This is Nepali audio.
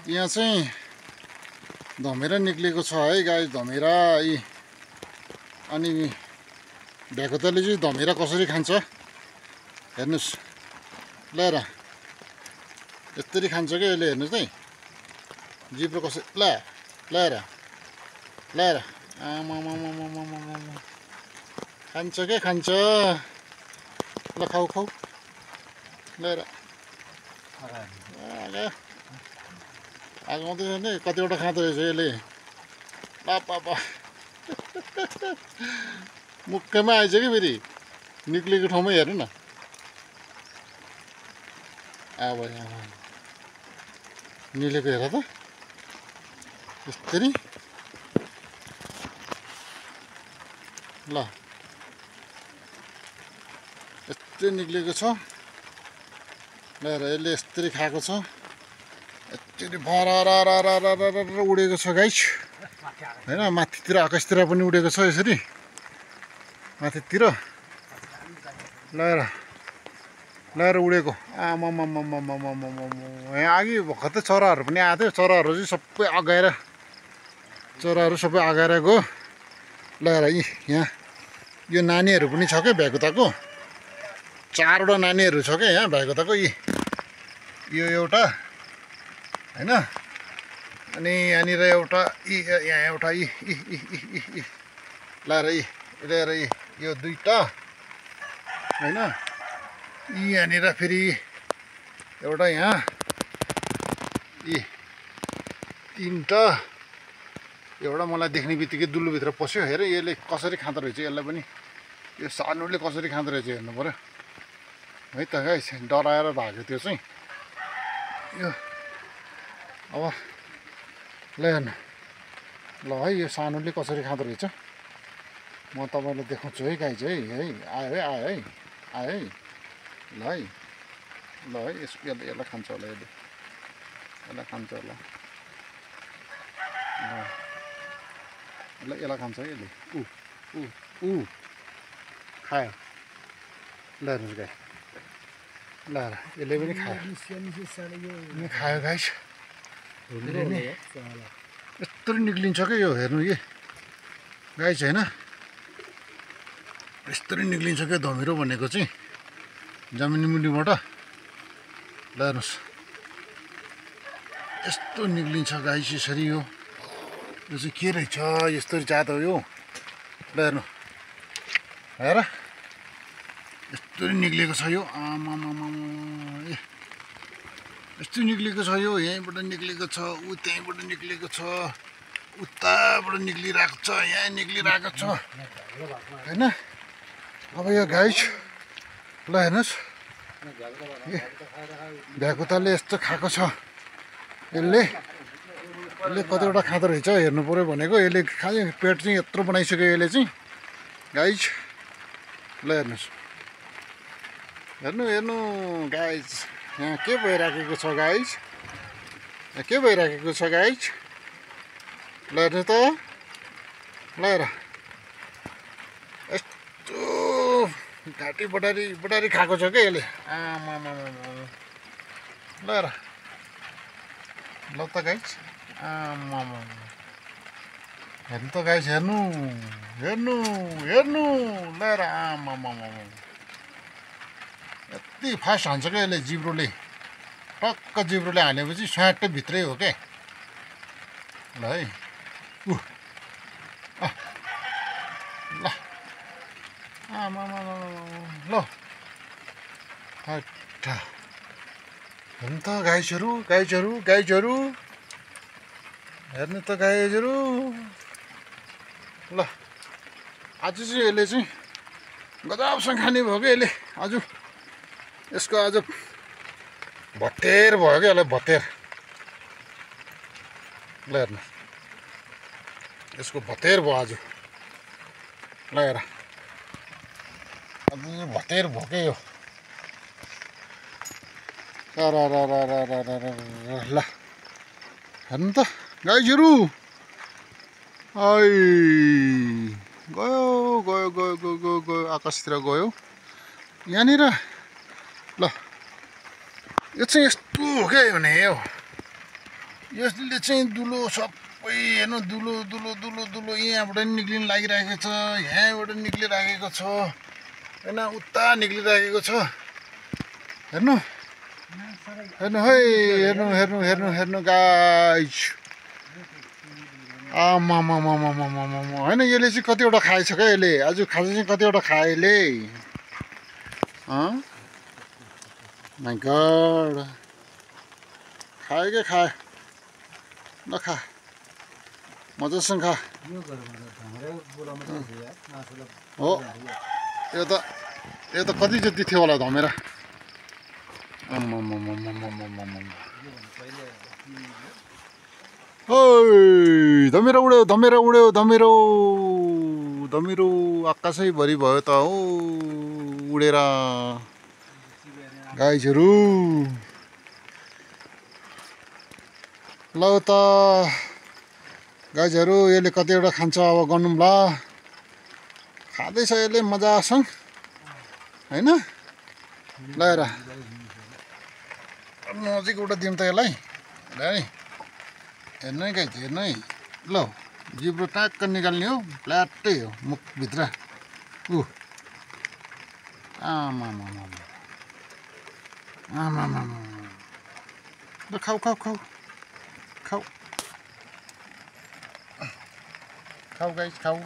यहाँ चाहिँ धमेरा निक्लेको छ है गाइस, धमेरा यी। अनि भ्याकुताले चाहिँ धमेरा कसरी खान्छ हेर्नुस्, ल्याएर यसरी खान्छ क्या यसले, हेर्नुस् है जिब्रो कसरी ल्याएर आमामामामामामा खान्छ क्या खान्छ। ल खाऊ ल्याएर आगाउँदैछ नि, कतिवटा खाँदो रहेछ यसले। पापा मुक्कैमा आइज कि फेरि निक्लेको ठाउँमै हेर्नु न। अब निलेको हेर त यसरी। ल यस्तै निक्लेको छ, ल्याएर यसले यस्तरी खाएको छ, यस्तरी भर उडेको छ गाइस होइन। माथितिर आकाशतिर पनि उडेको छ यसरी माथितिर ल्याएर उडेको। यहाँ अघि भर्खर त चराहरू पनि आएको थियो, चराहरू चाहिँ सबै अगाएर गयो ल्याएर। यहाँ यो नानीहरू पनि छ क्या भ्याकुताको, 4वटा नानीहरू छ क्या यहाँ भ्याकुताको। यो एउटा होइन, अनि यहाँनिर एउटा यहाँ एउटा ल्याएर यो 2टा होइन। यहाँनिर फेरि एउटा, यहाँ 3टा। एउटा मलाई देख्ने बित्तिकै दुलोभित्र पस्यो। हेर यसले कसरी खाँदो रहेछ, यसलाई पनि यो सानोले कसरी खाँदो रहेछ हेर्नु पऱ्यो है त गाइस। डराएर भाग्यो त्यो चाहिँ यो। अब ल हेर्नु ल है, यो सानोले कसरी खाँदो रहेछ म तपाईँलाई देखाउँछु है गाइस है। आयो है ल है यसलाई खान्छ होला, यसलाई खान्छ होला यसलाई खान्छ है यसले। खायो ल हेर्नुहोस् गाई, ल यसले पनि खायो गाइस। यत्रो निक्लिन्छ क्या यो, हेर्नु कि गाइस होइन। यस्तरी निक्लिन्छ क्या धमिरो भनेको चाहिँ जमिनी मुनिबाट। ल हेर्नुहोस् यस्तो निक्लिन्छ गाइस यसरी। यो चाहिँ के रहेछ यस्तो जात हो यो। ल हेर्नु हेर यस्तो निक्लेको छ यो। आमामामा यस्तो निक्लेको छ यो। यहीँबाट निक्लेको छ, त्यहीँबाट निक्लेको छ, उताबाट निक्लिरहेको छ, यहाँ निक्लिरहेको छ होइन। अब यो गाइस ल हेर्नुहोस्, भ्याकुताले यस्तो खाएको छ। यसले कतिवटा खाँदो रहेछ हेर्नु पऱ्यो भनेको। यसले खायो, पेट चाहिँ यत्रो बनाइसक्यो यसले चाहिँ गाइस। ल हेर्नुहोस्, हेर्नु गाइस, यहाँ के भइराखेको छ गाइस, के भइराखेको छ गाइस। ल हेर्नु त, ल हेर यस्तो घाँटी बटारी खाएको छ क्या यसले। आमामामा ल हेर ल त गाइस, आमामा हेर्नु त गाइस, हेर्नु ल हेर। आमामामा यति फास्ट हान्छ क्या यसले जिब्रोले, टक्क जिब्रोले हालेपछि स्वाटै भित्रै हो क्या। ल है ल आमामा ल हट्टा। हेर्नु त गाइसहरू हेर्नु त गाइजहरू। ल आज चाहिँ यसले चाहिँ गजबसँग खाने भयो क्या यसले। आज यसको आज भतेर भयो क्या यसलाई, भतेर। ल हेर्नु यसको भतेर भयो आज। ल हेर अब भतेर भयो क्या यो। ल हेर्नु त गाइजहरू, गयो आकाशतिर गयो यहाँनिर। ल यो चाहिँ यस्तो हो क्या भने यो यसले चाहिँ दुलो सबै हेर्नु दुलो दुलो दुलो दुलो यहाँबाट निक्लिन लागिरहेको छ यहाँबाट निक्लिरहेको छ हैन उता निक्लिरहेको छ हेर्नु हेर्नु है हेर्नु हेर्नु हेर्नु हेर्नु गाइस आमामामामामामामा हैन यसले चाहिँ कतिवटा खाएछ क्या यसले आज खाजा चाहिँ कतिवटा खायो यसले माइ गॉड खायो के खायो ल खा मजासँग खा हो यो त कति जति थियो होला धमेरा ओइ धमेरा उड्यो धमेरा उड्यो धमेरो धमेरो आकाशैभरि भयो त हो उडेर गाइसहरू ल त गाइसहरू यसले कतिवटा खान्छ अब गरौँ ल खाँदैछ यसले मजासँग हैन ल हेर नजिकबाट दिउँ त यसलाई है हेर्नु है गाइस हेर्नु है ल जिब्रो ट्याक्क निकाल्ने हो फ्ल्याटै हो मुखभित्र ऊ आमामामा आमामामा ल खाऊ खाऊ खाऊ खाऊ खाऊ गाइस खाऊ